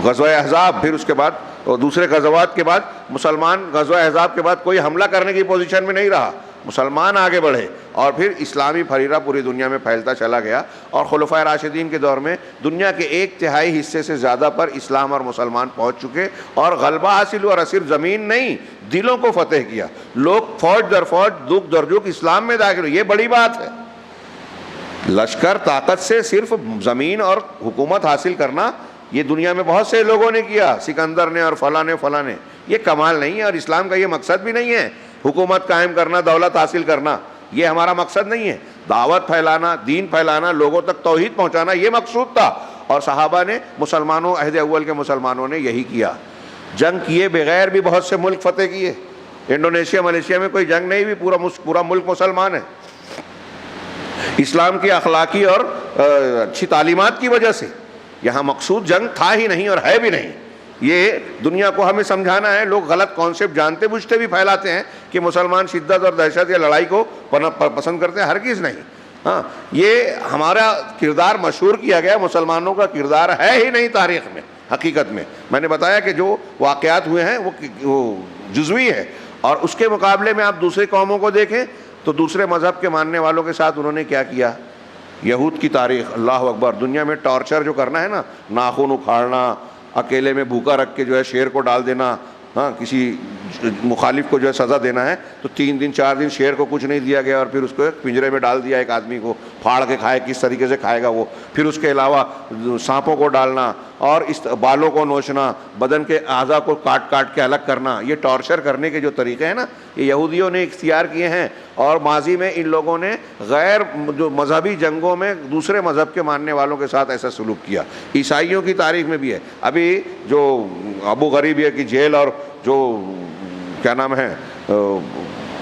غزوہ احزاب، پھر اس کے بعد دوسرے غزوات کے بعد مسلمان غزوہ احزاب کے بعد کوئی حملہ کرنے کی پوزیشن میں نہیں رہا، مسلمان آگے بڑھے اور پھر اسلامی پھریرہ پوری دنیا میں پھیلتا چلا گیا. اور خلفائے راشدین کے دور میں دنیا کے 1/3 حصے سے زیادہ پر اسلام اور مسلمان پہنچ چکے اور غلبہ حاصل ہوا. اور صرف زمین نہیں، دلوں کو فتح کیا. لوگ فوج در فوج، دکھ در دکھ اسلام میں داخل ہوئے. یہ بڑی بات ہے. لشکر طاقت سے صرف زمین اور حکومت حاصل کرنا یہ دنیا میں بہت سے لوگوں نے کیا، سکندر نے اور فلاں نے. یہ کمال نہیں ہے اور اسلام کا یہ مقصد بھی نہیں ہے حکومت قائم کرنا، دولت حاصل کرنا. یہ ہمارا مقصد نہیں ہے. دعوت پھیلانا، دین پھیلانا، لوگوں تک توحید پہنچانا یہ مقصود تھا. اور صحابہ نے، مسلمانوں، عہد اول کے مسلمانوں نے یہی کیا. جنگ کیے بغیر بھی بہت سے ملک فتح کیے. انڈونیشیا، ملیشیا میں کوئی جنگ نہیں ہوئی، پورا ملک مسلمان ہے. اسلام کی اخلاقی اور اچھی تعلیمات کی وجہ سے. یہاں مقصود جنگ تھا ہی نہیں اور ہے بھی نہیں. یہ دنیا کو ہمیں سمجھانا ہے. لوگ غلط کانسیپٹ جانتے بوجھتے بھی پھیلاتے ہیں کہ مسلمان شدت اور دہشت یا لڑائی کو پسند کرتے ہیں. ہرگز نہیں. یہ ہمارا کردار مشہور کیا گیا، مسلمانوں کا کردار ہے ہی نہیں تاریخ میں. حقیقت میں نے بتایا کہ جو واقعات ہوئے ہیں وہ جزوی ہے. اور اس کے مقابلے میں آپ دوسری قوموں کو دیکھیں تو دوسرے مذہب کے ماننے والوں کے ساتھ انہوں نے کیا کیا. یہود کی تاریخ، اللہ اکبر. دنیا میں ٹارچر جو کرنا ہے نا، ناخن اکھاڑنا، اکیلے میں بھوکا رکھ کے جو ہے شیر کو ڈال دینا، کسی مخالف کو جو ہے سزا دینا ہے تو 3 دن 4 دن شیر کو کچھ نہیں دیا گیا اور پھر اس کو ایک پنجرے میں ڈال دیا. ایک آدمی کو پھاڑ کے کھائے، کس طریقے سے کھائے گا وہ. پھر اس کے علاوہ سانپوں کو ڈالنا اور اس بالوں کو نوچنا، بدن کے اعضاء کو کاٹ کے الگ کرنا. یہ ٹارچر کرنے کے جو طریقے ہیں نا، یہ یہودیوں نے اختیار کیے ہیں. اور ماضی میں ان لوگوں نے غیر جو مذہبی جنگوں میں دوسرے مذہب کے ماننے والوں کے ساتھ ایسا سلوک کیا. عیسائیوں کی تاریخ میں بھی ہے. ابھی جو ابو غریب کی جیل اور جو کیا نام ہے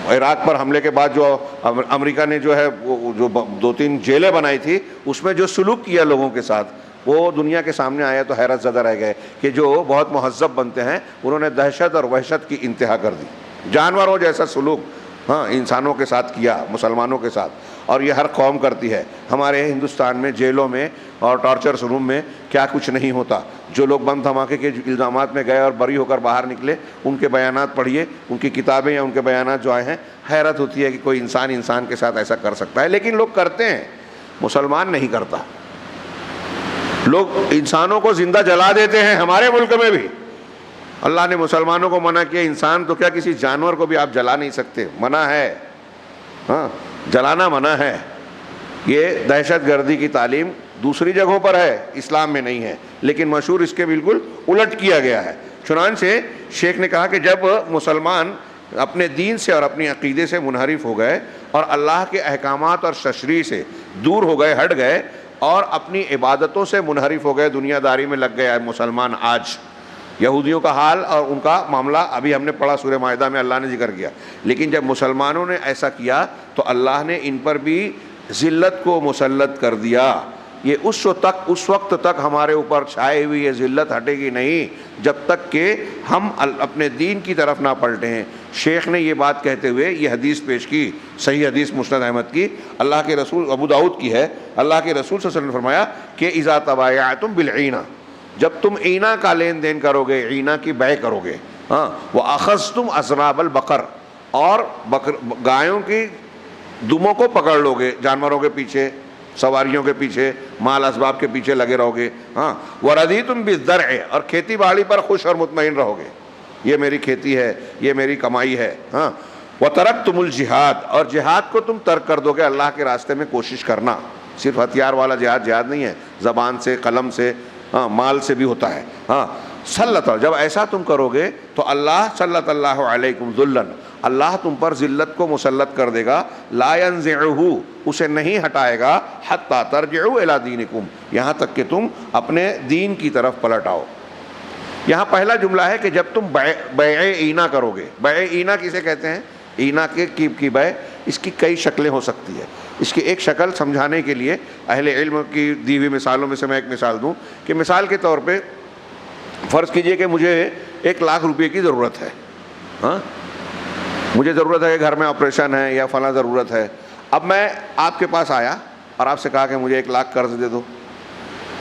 عراق پر حملے کے بعد جو امریکہ نے جو ہے جو 2-3 جیلیں بنائی تھی، اس میں جو سلوک کیا لوگوں کے ساتھ وہ دنیا کے سامنے آیا تو حیرت زدہ رہ گئے کہ جو بہت مہذب بنتے ہیں انہوں نے دہشت اور وحشت کی انتہا کر دی. جانوروں جیسا سلوک انسانوں کے ساتھ کیا، مسلمانوں کے ساتھ. اور یہ ہر قوم کرتی ہے. ہمارے ہندوستان میں جیلوں میں اور ٹارچر روم میں کیا کچھ نہیں ہوتا. جو لوگ بم دھماکے کے الزامات میں گئے اور بری ہو کر باہر نکلے، ان کے بیانات پڑھیے، ان کی کتابیں یا ان کے بیانات جو آئے ہیں، حیرت ہوتی ہے کہ کوئی انسان کے ساتھ ایسا کر سکتا ہے. لیکن لوگ کرتے ہیں، مسلمان نہیں کرتا. لوگ انسانوں کو زندہ جلا دیتے ہیں. ہمارے ملک میں بھی اللہ نے مسلمانوں کو منع کیا. انسان تو کیا کسی جانور کو بھی آپ جلا نہیں سکتے، منع ہے. جلانا منع ہے. یہ دہشت گردی کی تعلیم دوسری جگہوں پر ہے، اسلام میں نہیں ہے. لیکن مشہور اس کے بالکل الٹ کیا گیا ہے. چنانچہ شیخ نے کہا کہ جب مسلمان اپنے دین سے اور اپنی عقیدے سے منحرف ہو گئے اور اللہ کے احکامات اور تشریع سے دور ہو گئے، ہٹ گئے اور اپنی عبادتوں سے منحرف ہو گئے، دنیا داری میں لگ گئے مسلمان. آج یہودیوں کا حال اور ان کا معاملہ ابھی ہم نے پڑھا سورہ مائدہ میں، اللہ نے ذکر کیا. لیکن جب مسلمانوں نے ایسا کیا تو اللہ نے ان پر بھی ذلت کو مسلط کر دیا. یہ اس وقت تک ہمارے اوپر چھائے ہوئی یہ ذلت ہٹے گی نہیں جب تک کہ ہم اپنے دین کی طرف نہ پلٹے ہیں. شیخ نے یہ بات کہتے ہوئے یہ حدیث پیش کی، صحیح حدیث مسند احمد کی، اللہ کے رسول ابو داؤد کی ہے. اللہ کے رسول صلی اللہ علیہ وسلم نے فرمایا کہ اذا تبایعتم بالعینہ، جب تم عینہ کا لین دین کرو گے، عینہ کی بیع کرو گے، وَأَخَذْتُمْ أَذْنَابَ الْبَقَرِ، اور گایوں کی دموں کو پکڑ لو گے، جانوروں کے پیچھے، سواریوں کے پیچھے، مال اسباب کے پیچھے لگے رہو گے. وَرَضِيتُمْ بِالزَّرْعِ، اور کھیتی باڑی پر خوش اور مطمئن رہو گے، یہ میری کھیتی ہے، یہ میری کمائی ہے. وَتَرَكْتُمُ الْجِهَادَ، اور جہاد کو تم ترک کر دو گے. اللہ کے راستے میں کوشش کرنا، صرف ہتھیار والا جہاد نہیں ہے، زبان سے، قلم سے، مال سے بھی ہوتا ہے. سلط، جب ایسا تم کرو گے تو اللہ سلط اللہ علیکم ذلًا، اللہ تم پر ذلت کو مسلط کر دے گا. لا ينزعہ، اسے نہیں ہٹائے گا. حتی ترجعوا الی دینکم، یہاں تک کہ تم اپنے دین کی طرف پلٹ آؤ. یہاں پہلا جملہ ہے کہ جب تم بیع اینا کرو گے. بیع اینا کسے کہتے ہیں؟ اینا کی بیع، اس کی کئی شکلیں ہو سکتی ہے. اس کی ایک شکل سمجھانے کے لیے اہل علم کی دی ہوئی مثالوں میں سے میں ایک مثال دوں کہ مثال کے طور پہ فرض کیجئے کہ مجھے 1,00,000 روپے کی ضرورت ہے. ہاں مجھے ضرورت ہے کہ گھر میں آپریشن ہے یا فلاں ضرورت ہے. اب میں آپ کے پاس آیا اور آپ سے کہا کہ مجھے 1,00,000 قرض دے دو.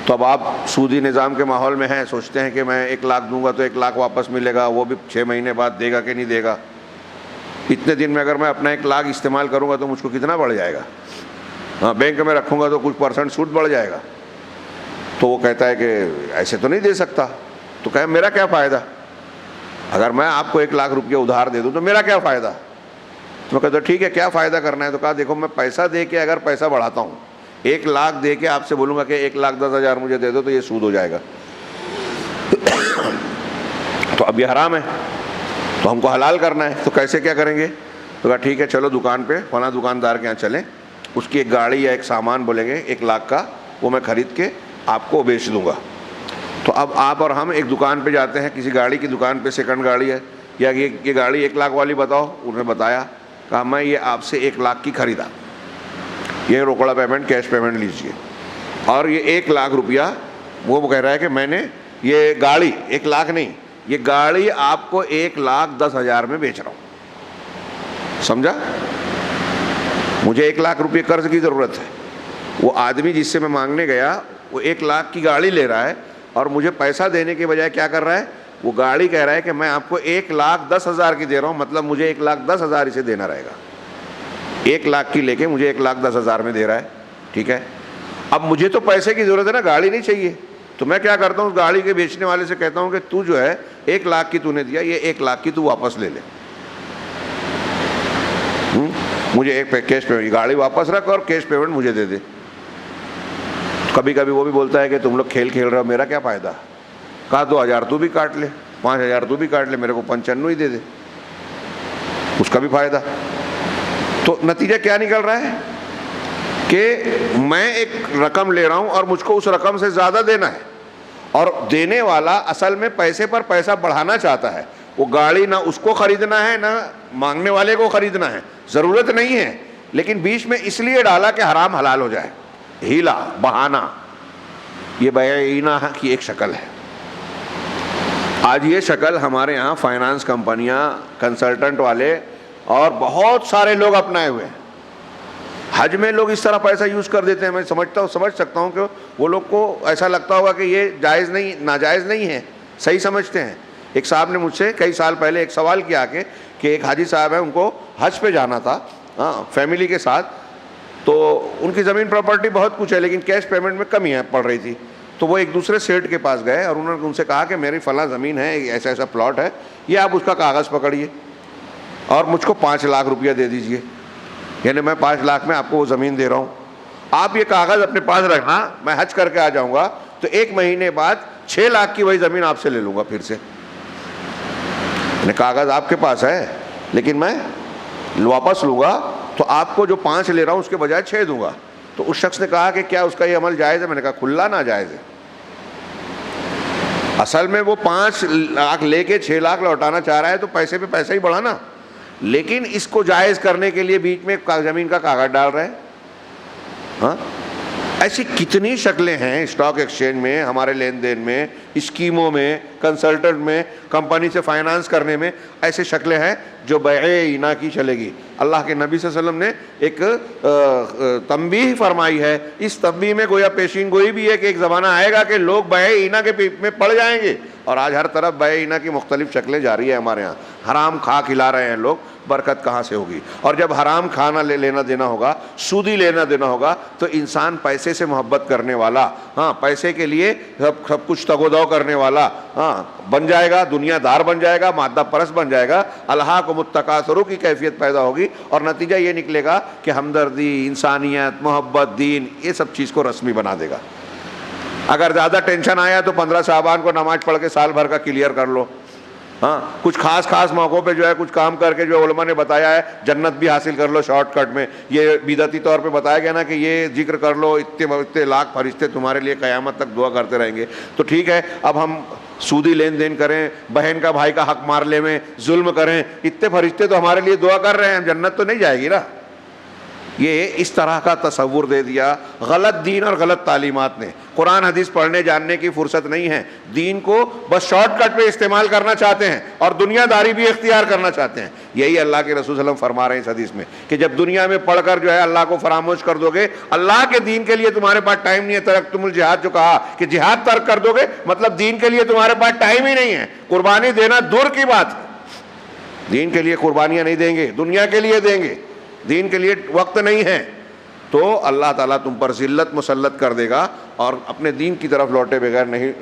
تو اب آپ سودی نظام کے ماحول میں ہیں, سوچتے ہیں کہ میں 1,00,000 دوں گا تو 1,00,000 واپس ملے گا, وہ بھی 6 مہینے بعد دے گا کہ نہیں دے گا. اتنے دن میں اگر میں اپنا 1,00,000 استعمال کروں گا تو مجھ کو کتنا بڑھ جائے گا. ہاں بینک میں رکھوں گا تو کچھ % سود بڑھ جائے گا. تو وہ کہتا ہے کہ ایسے تو نہیں دے سکتا. تو کہے میرا کیا فائدہ, اگر میں آپ کو 1,00,000 روپیہ ادھار دے دوں تو میرا کیا فائدہ. تو میں کہتا ٹھیک ہے کیا فائدہ کرنا ہے. تو کہا دیکھو میں پیسہ دے کے اگر پیسہ بڑھاتا ہوں, 1,00,000 دے کے آپ سے بولوں گا کہ 1,10,000 مجھے دے دو تو یہ سود ہو جائے گا. تو اب یہ حرام ہے, تو ہم کو حلال کرنا ہے. تو کیسے کیا کریں گے. تو کہا ٹھیک ہے چلو دکان پہ فلاں دکاندار کے یہاں چلیں, اس کی ایک گاڑی یا ایک سامان بولیں گے 1,00,000 کا, وہ میں خرید کے آپ کو بیچ دوں گا. تو اب آپ اور ہم ایک دکان پہ جاتے ہیں, کسی گاڑی کی دکان پہ, سیکنڈ گاڑی ہے, یا یہ گاڑی 1,00,000 والی بتاؤ. انہوں نے بتایا, کہا میں یہ آپ سے 1,00,000 کی خریدا, یہ روکڑا پیمنٹ کیش پیمنٹ لیجئے. اور یہ 1,00,000 روپیہ وہ کہہ رہا ہے کہ میں نے یہ گاڑی 1,00,000 نہیں, یہ گاڑی آپ کو 1,10,000 میں بیچ رہا ہوں. سمجھا. مجھے 1,00,000 روپے قرض کی ضرورت ہے. وہ آدمی جس سے میں مانگنے گیا وہ 1,00,000 کی گاڑی لے رہا ہے اور مجھے پیسہ دینے کے بجائے کیا کر رہا ہے, وہ گاڑی کہہ رہا ہے کہ میں آپ کو 1,10,000 کی دے رہا ہوں, مطلب مجھے 1,10,000 اسے دینا رہے گا. 1,00,000 کی لے کے مجھے 1,10,000 میں دے رہا ہے. ٹھیک ہے. اب مجھے تو پیسے کی ضرورت ہے نا, گاڑی نہیں چاہیے. تو میں کیا کرتا ہوں, اس گاڑی کے بیچنے والے سے کہتا ہوں کہ تو جو ہے 1,00,000 کی تو نے دیا, یہ 1,00,000 کی تو واپس لے لے. مجھے ایک کیش پیمنٹ, گاڑی واپس رکھ اور کیش پیمنٹ مجھے دے دے. کبھی کبھی وہ بھی بولتا ہے کہ تم لوگ کھیل کھیل رہے ہو, میرا کیا فائدہ. کہا 2,000 تو بھی کاٹ لے, 5,000 تو بھی کاٹ لے, میرے کو 95 ہی دے دے, اس کا بھی فائدہ. تو نتیجہ کیا نکل رہا ہے کہ میں ایک رقم لے رہا ہوں اور مجھ کو اس رقم سے زیادہ دینا ہے, اور دینے والا اصل میں پیسے پر پیسہ بڑھانا چاہتا ہے. وہ گاڑی نہ اس کو خریدنا ہے نہ مانگنے والے کو خریدنا ہے, ضرورت نہیں ہے, لیکن بیچ میں اس لیے ڈالا کہ حرام حلال ہو جائے. ہیلا بہانہ, یہ بیع اینہ کی ایک شکل ہے. آج یہ شکل ہمارے یہاں فائنانس کمپنیاں, کنسلٹنٹ والے اور بہت سارے لوگ اپنائے ہوئے ہیں. حج میں لوگ اس طرح پیسہ یوز کر دیتے ہیں. میں سمجھ سکتا ہوں کہ وہ لوگ کو ایسا لگتا ہوگا کہ یہ جائز نہیں, ناجائز نہیں ہے, صحیح سمجھتے ہیں. ایک صاحب نے مجھ سے کئی سال پہلے ایک سوال کیا کہ ایک حاجی صاحب ہیں, ان کو حج پہ جانا تھا فیملی کے ساتھ, تو ان کی زمین پراپرٹی بہت کچھ ہے لیکن کیش پیمنٹ میں کمی پڑ رہی تھی. تو وہ ایک دوسرے سیٹ کے پاس گئے اور انہوں نے ان سے کہا کہ میری فلاں زمین ہے, ایسا ایسا پلاٹ ہے, یہ آپ اس کا کاغذ پکڑیے اور مجھ کو 5,00,000 روپیہ دے دیجئے, یعنی میں 5,00,000 میں آپ کو وہ زمین دے رہا ہوں, آپ یہ کاغذ اپنے پاس رکھنا, میں حج کر کے آ جاؤں گا تو 1 مہینے بعد 6,00,000 کی وہی زمین آپ سے لے لوں گا پھر سے. کاغذ آپ کے پاس ہے لیکن میں واپس لوں گا تو آپ کو جو 5 لے رہا ہوں اس کے بجائے 6 دوں گا. تو اس شخص نے کہا کہ کیا اس کا یہ عمل جائز ہے. میں نے کہا کھلا ناجائز ہے. اصل میں وہ 5,00,000 لے کے 6,00,000 لوٹانا چاہ رہا ہے تو پیسے پہ پیسہ ہی بڑھانا, لیکن اس کو جائز کرنے کے لیے بیچ میں زمین کا کاغذ ڈال رہے ہیں. ہاں ایسی کتنی شکلیں ہیں اسٹاک ایکسچینج میں, ہمارے لین دین میں, اسکیموں میں, کنسلٹنٹ میں, کمپنی سے فائنانس کرنے میں, ایسے شکلیں ہیں جو بیع اینہ کی چلے گی. اللہ کے نبی صلی اللہ علیہ وسلم نے ایک تنبیہ فرمائی ہے. اس تنبیہ میں گویا پیشین گوئی بھی ہے کہ ایک زمانہ آئے گا کہ لوگ بیع اینہ کے میں پڑ جائیں گے, اور آج ہر طرف بیع اینہ کی مختلف شکلیں جاری ہیں ہمارے ہاں. حرام کھا کھلا رہے ہیں لوگ, برکت کہاں سے ہوگی. اور جب حرام کھانا لینا دینا ہوگا, سودی لینا دینا ہوگا, تو انسان پیسے سے محبت کرنے والا, پیسے کے لیے سب کچھ تگ و دو کرنے والا بن جائے گا, دنیا دار بن جائے گا, مادہ پرست بن جائے گا. الہاکم التکاثر کی کیفیت پیدا ہوگی, اور نتیجہ یہ نکلے گا کہ ہمدردی, انسانیت, محبت, دین, یہ سب چیز کو رسمی بنا دے گا. اگر زیادہ ٹینشن آیا تو 15 شعبان کو نماز پڑھ کے سال بھر کا کلیئر کر لو. کچھ خاص موقعوں پہ جو ہے کچھ کام کر کے جو علماء نے بتایا ہے جنت بھی حاصل کر لو شارٹ کٹ میں. یہ بدعتی طور پہ بتایا گیا نا کہ یہ ذکر کر لو, اتنے لاکھ فرشتے تمہارے لیے قیامت تک دعا کرتے رہیں گے. تو ٹھیک ہے, اب ہم سودی لین دین کریں, بہن کا بھائی کا حق مار لے میں, ظلم کریں, اتنے فرشتے تو ہمارے لیے دعا کر رہے ہیں, جنت تو نہیں جائے گی نا. یہ اس طرح کا تصور دے دیا غلط دین اور غلط تعلیمات نے. قرآن حدیث پڑھنے جاننے کی فرصت نہیں ہے, دین کو بس شارٹ کٹ پہ استعمال کرنا چاہتے ہیں اور دنیا داری بھی اختیار کرنا چاہتے ہیں. یہی اللہ کے رسول صلی اللہ علیہ وسلم فرما رہے ہیں اس حدیث میں کہ جب دنیا میں پڑھ کر جو ہے اللہ کو فراموش کر دو گے, اللہ کے دین کے لیے تمہارے پاس ٹائم نہیں ہے. ترکتم الجہاد جو کہا کہ جہاد ترک کر دو گے مطلب دین کے لیے تمہارے پاس ٹائم ہی نہیں ہے. قربانی دینا دور کی بات ہے, دین کے لیے قربانیاں نہیں دیں گے, دنیا کے لیے دیں گے, دین کے لیے وقت نہیں ہے. تو اللہ تعالیٰ تم پر ذلت مسلط کر دے گا اور اپنے دین کی طرف لوٹے بغیر نہیں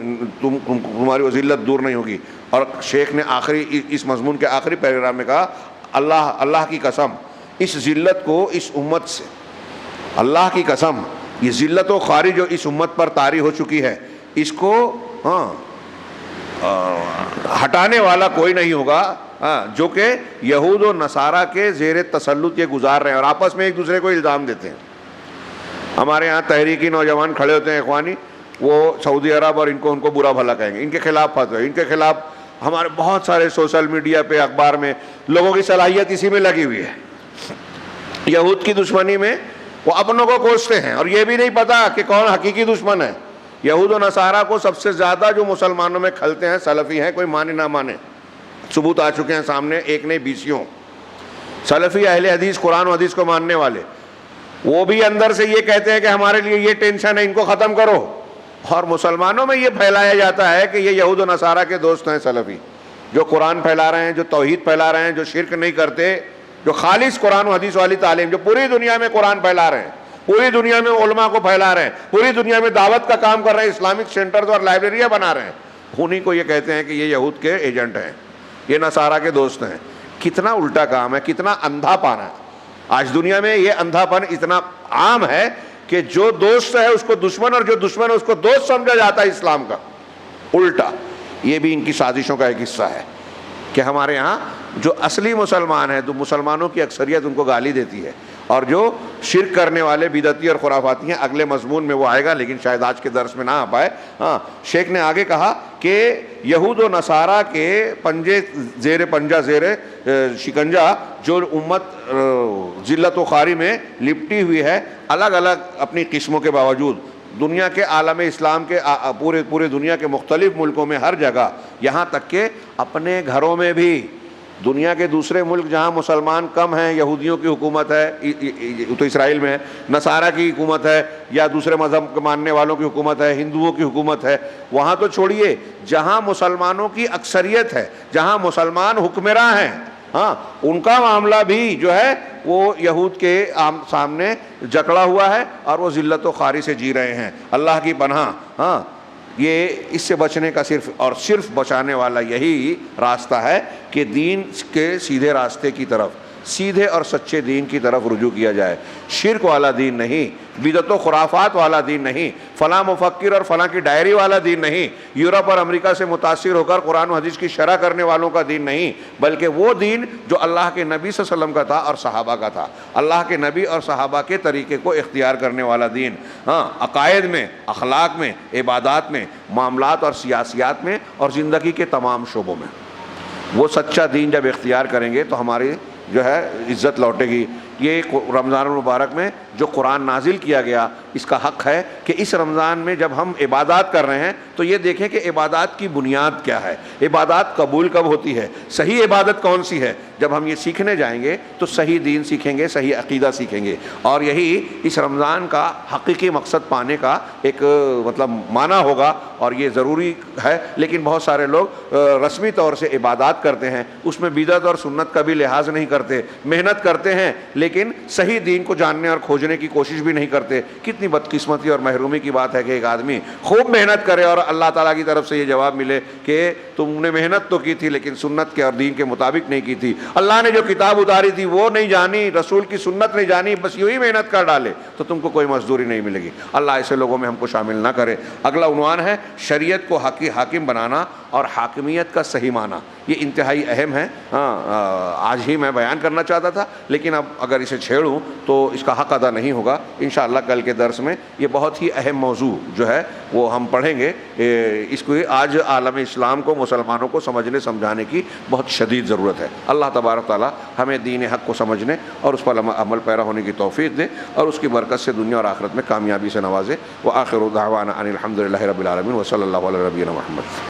تمہاری وہ ذلت دور نہیں ہوگی. اور شیخ نے آخری اس مضمون کے آخری پیراگراف میں کہا اللہ کی قسم اس ذلت کو اس امت سے, اللہ کی قسم یہ ذلت و خواری جو اس امت پر طاری ہو چکی ہے اس کو ہٹانے والا کوئی نہیں ہوگا جو کہ یہود و نصارہ کے زیر تسلط یہ گزار رہے ہیں اور آپس میں ایک دوسرے کو الزام دیتے ہیں. ہمارے یہاں تحریکی نوجوان کھڑے ہوتے ہیں اخوانی, وہ سعودی عرب اور ان کو برا بھلا کہیں گے, ان کے خلاف فتوی, ان کے خلاف ہمارے بہت سارے سوشل میڈیا پہ اخبار میں لوگوں کی صلاحیت اسی میں لگی ہوئی ہے. یہود کی دشمنی میں وہ اپنوں کو کوستے ہیں اور یہ بھی نہیں پتا کہ کون حقیقی دشمن ہے. یہود و نصارہ کو سب سے زیادہ جو مسلمانوں میں کھلتے ہیں سلفی ہیں, کوئی مانے نہ مانے, ثبوت آ چکے ہیں سامنے, ایک نہیں بیسیوں. سلفی اہل حدیث قرآن و حدیث کو ماننے والے وہ بھی اندر سے یہ کہتے ہیں کہ ہمارے لیے یہ ٹینشن ہے, ان کو ختم کرو. اور مسلمانوں میں یہ پھیلایا جاتا ہے کہ یہ یہود و نصارہ کے دوست ہیں سلفی, جو قرآن پھیلا رہے ہیں, جو توحید پھیلا رہے ہیں, جو شرک نہیں کرتے, جو خالص قرآن و حدیث والی تعلیم, جو پوری دنیا میں قرآن پھیلا رہے ہیں, پوری دنیا میں علماء کو پھیلا رہے ہیں, پوری دنیا میں دعوت کا کام کر رہے ہیں, اسلامک سینٹرز اور لائبریریاں بنا رہے ہیں. انہیں کو یہ کہتے ہیں کہ یہ یہود کے ایجنٹ ہیں, یہ نصارہ کے دوست ہیں. کتنا الٹا کام ہے, کتنا اندھا پن ہے. آج دنیا میں یہ اندھا پن اتنا عام ہے کہ جو دوست ہے اس کو دشمن اور جو دشمن ہے اس کو دوست سمجھا جاتا ہے اسلام کا. الٹا یہ بھی ان کی سازشوں کا ایک حصہ ہے کہ ہمارے یہاں جو اصلی مسلمان ہیں, تو مسلمانوں کی اکثریت ان کو گالی دیتی ہے, اور جو شرک کرنے والے بدعتی اور خرافاتی ہیں, اگلے مضمون میں وہ آئے گا لیکن شاید آج کے درس میں نہ آ پائے. شیخ نے آگے کہا کہ یہود و نصارہ کے پنجہ زیر شکنجہ جو امت ذلت و خواری میں لپٹی ہوئی ہے, الگ الگ اپنی قسموں کے باوجود دنیا کے عالم اسلام کے پورے دنیا کے مختلف ملکوں میں ہر جگہ, یہاں تک کہ اپنے گھروں میں بھی دنیا کے دوسرے ملک جہاں مسلمان کم ہیں, یہودیوں کی حکومت ہے تو اسرائیل میں ہے, نصارہ کی حکومت ہے یا دوسرے مذہب کے ماننے والوں کی حکومت ہے, ہندوؤں کی حکومت ہے, وہاں تو چھوڑیے, جہاں مسلمانوں کی اکثریت ہے, جہاں مسلمان حکمراں ہیں, ان کا معاملہ بھی جو ہے وہ یہود کے سامنے جکڑا ہوا ہے اور وہ ذلت و خواری سے جی رہے ہیں. اللہ کی پناہ. یہ اس سے بچنے کا صرف بچانے والا یہی راستہ ہے کہ دین کے سیدھے راستے کی طرف, سیدھے اور سچے دین کی طرف رجوع کیا جائے. شرک والا دین نہیں, بدعت و خرافات والا دین نہیں, فلاں مفکر اور فلاں کی ڈائری والا دین نہیں, یورپ اور امریکہ سے متاثر ہو کر قرآن و حدیث کی شرح کرنے والوں کا دین نہیں, بلکہ وہ دین جو اللہ کے نبی صلی اللہ علیہ وسلم کا تھا اور صحابہ کا تھا. اللہ کے نبی اور صحابہ کے طریقے کو اختیار کرنے والا دین, عقائد میں, اخلاق میں, عبادات میں, معاملات اور سیاسیات میں اور زندگی کے تمام شعبوں میں. وہ سچا دین جب اختیار کریں گے تو ہماری جو ہے عزت لوٹے گی. یہ رمضان المبارک میں جو قرآن نازل کیا گیا, اس کا حق ہے کہ اس رمضان میں جب ہم عبادات کر رہے ہیں تو یہ دیکھیں کہ عبادات کی بنیاد کیا ہے, عبادات قبول کب ہوتی ہے, صحیح عبادت کون سی ہے. جب ہم یہ سیکھنے جائیں گے تو صحیح دین سیکھیں گے, صحیح عقیدہ سیکھیں گے, اور یہی اس رمضان کا حقیقی مقصد پانے کا ایک معنی ہوگا. اور یہ ضروری ہے, لیکن بہت سارے لوگ رسمی طور سے عبادات کرتے ہیں, اس میں بدعت اور سنت کا بھی لحاظ نہیں کرتے, محنت کرتے ہیں لیکن صحیح دین کو جاننے اور کھوجنے کی کوشش بھی نہیں کرتے. کتنی بدقسمتی اور محرومی کی بات ہے کہ ایک آدمی خوب محنت کرے اور اللہ تعالیٰ کی طرف سے یہ جواب ملے کہ تم نے محنت تو کی تھی لیکن سنت کے اور دین کے مطابق نہیں کی تھی, اللہ نے جو کتاب اتاری تھی وہ نہیں جانی, رسول کی سنت نہیں جانی, بس یوں ہی محنت کر ڈالے تو تم کو کوئی مزدوری نہیں ملے گی. اللہ ایسے لوگوں میں ہم کو شامل نہ کرے. اگلا عنوان ہے شریعت کو حاکم بنانا اور حاکمیت کا صحیح معنی، یہ انتہائی اہم ہے۔ آج ہی میں بیان کرنا چاہتا تھا، لیکن اب اگر اسے چھیڑوں تو اس کا حق ادا نہیں ہوگا۔ انشاءاللہ کل کے درس میں یہ بہت ہی اہم موضوع جو ہے وہ ہم پڑھیں گے۔ اس کو آج عالم اسلام کو، مسلمانوں کو سمجھنے سمجھانے کی بہت شدید ضرورت ہے۔ اللہ تبارک تعالیٰ ہمیں دین حق کو سمجھنے اور اس پر عمل پیرا ہونے کی توفیق دے، اور اس کی برکت سے دنیا اور آخرت میں کامیابی سے نوازے۔ وآخر دعوانا ان الحمد للہ رب العالمین، وصلی اللہ علی نبینا محمد۔